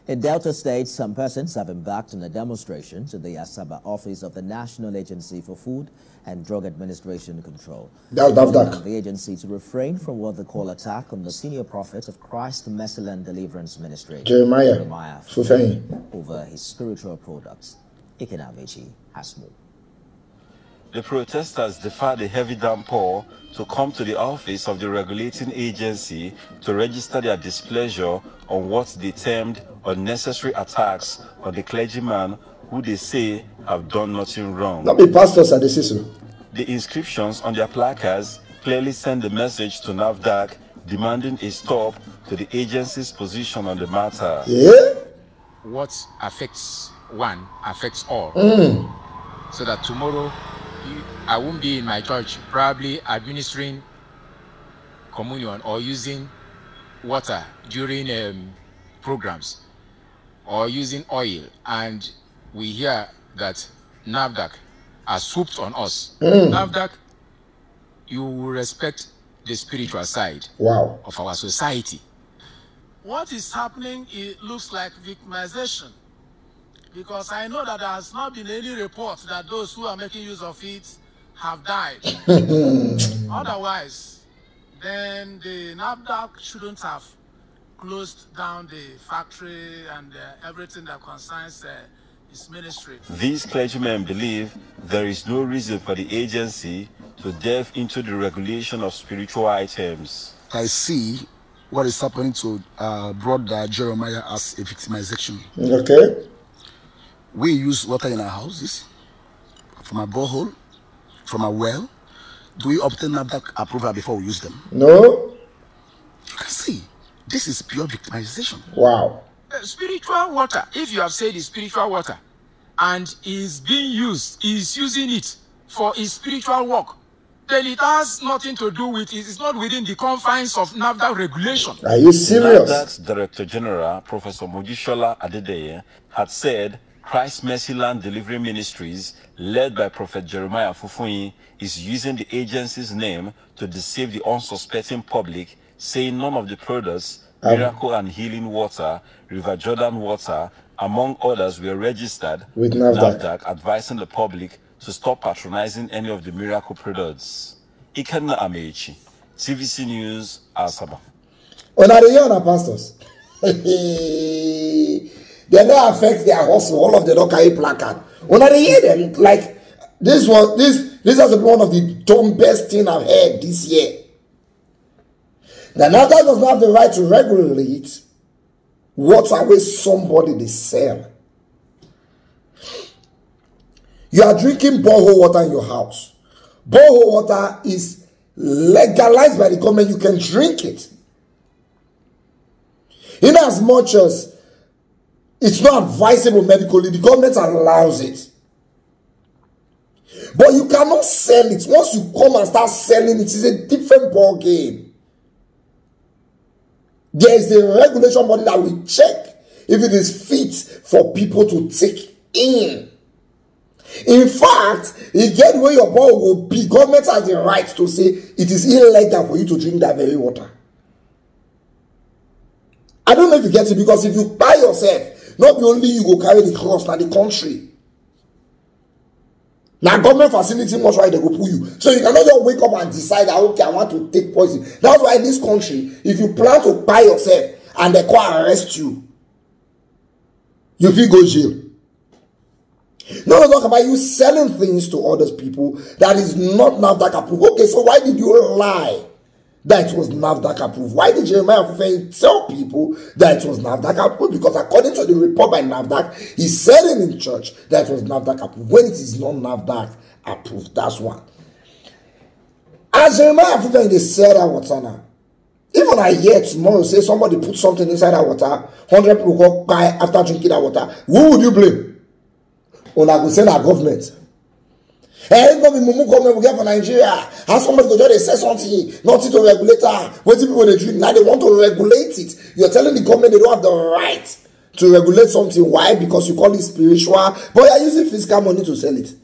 In Delta State, some persons have embarked on a demonstration to the Asaba office of the National Agency for Food and Drug Administration Control. Nafdac. The agency to refrain from what they call attack on the senior prophet of Christ Mercyland Deliverance Ministry, Jeremiah Fufeyin, over his spiritual products. Ikenamechi has more. The protesters defied the heavy downpour to come to the office of the regulating agency to register their displeasure on what they termed unnecessary attacks on the clergyman who they say have done nothing wrong. Not be pastors at the CISO. The inscriptions on their placards clearly send the message to Nafdac demanding a stop to the agency's position on the matter. Yeah? What affects one affects all. So that tomorrow I won't be in my church probably administering communion or using water during programs or using oil, and we hear that Nafdac has swooped on us. Nafdac, you will respect the spiritual side of our society. What is happening, it looks like victimization, because I know that there has not been any report that those who are making use of it have died. Otherwise, then the Nafdac shouldn't have closed down the factory and everything that concerns his ministry. These clergymen believe there is no reason for the agency to delve into the regulation of spiritual items. I see what is happening to brother Jeremiah as a victimization. Okay. We use water in our houses, from a borehole, from a well. Do we obtain Nafdac approval before we use them? No. You can see, this is pure victimization. Wow. Spiritual water, if you have said it's spiritual water, and is being used, is using it for his spiritual work, then it has nothing to do with it. It's not within the confines of Nafdac regulation. Are you serious? Nafdac's Director General, Professor Mojishola Adedeye, had said Christ Mercyland Delivery Ministries, led by Prophet Jeremiah Fufeyin, is using the agency's name to deceive the unsuspecting public, saying none of the products, Miracle and Healing Water, River Jordan Water, among others, were registered with Nafdac, advising the public to stop patronizing any of the Miracle products. Ikenna Amechi, TVC News, Asaba. When are the pastors? They don't affect their hustle. All of them don't carry placard. When I hear them, like this has been one of the dumbest thing I've heard this year. The Nafdac does not have the right to regulate water where somebody they sell. You are drinking borehole water in your house. Borehole water is legalized by the government. You can drink it. In as much as it's not advisable medically, the government allows it. But you cannot sell it. Once you come and start selling it, it's a different ball game. There is a regulation body that will check if it is fit for people to take in. In fact, you get where your ball will be. Government has the right to say it is illegal for you to drink that very water. I don't know if you get it, because if you buy yourself, not only you go carry the cross na the country. Now government facility much why they go pull you. So you cannot just wake up and decide that okay, I want to take poison. That's why in this country, if you plan to buy yourself and they come arrest you, you will go jail. Now we talk about you selling things to other people that is not Nafdac approved. Okay, so why did you lie that it was Nafdac approved? Why did Jeremiah Fufeyin tell people that it was Nafdac approved? Because according to the report by Nafdac, he said it in church that it was Nafdac approved when it is not Nafdac approved. That's one. As Jeremiah Fufeyin, they sell that water now. Even I hear tomorrow say somebody put something inside that water, 100 people go buy after drinking that water. Who would you blame? Or I go send our government. Hey, no be mumu government we get for Nigeria. How somebody go just say something, nothing to regulate her. What people they drink now? They want to regulate it. You're telling the government they don't have the right to regulate something. Why? Because you call it spiritual, but you're using fiscal money to sell it.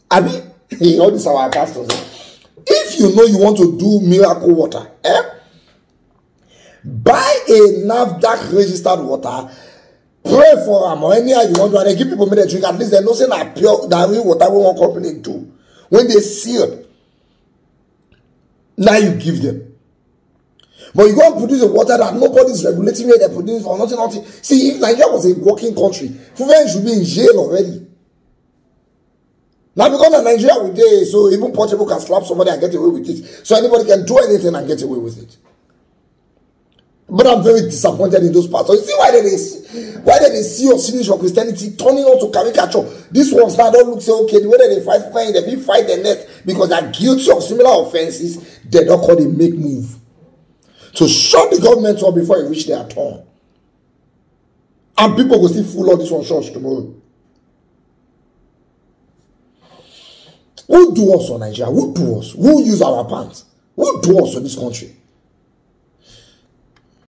I mean, all these are our pastors. If you know you want to do miracle water, buy a Nafdac registered water, pray for them or any how you want to, and they give people make drink. At least they know say that pure, that real water we want company do. When they seal, now you give them. But you go and produce a water that nobody's regulating where they produce for nothing. See, if Nigeria was a working country, Fufeyin should be in jail already. Now because in Nigeria we did, so even Portugal can slap somebody and get away with it. So anybody can do anything and get away with it. But I'm very disappointed in those parts. So you see why they see your cynics of Christianity turning on to caricature. These ones now don't look so okay. The way that they fight Fufeyin, they fight the net because they're guilty of similar offenses. They don't call it make move. So shut the government up before it reach their turn. And people will still fool all this one church tomorrow. Who do us on Nigeria? Who do us? Who use our pants? Who do us in this country?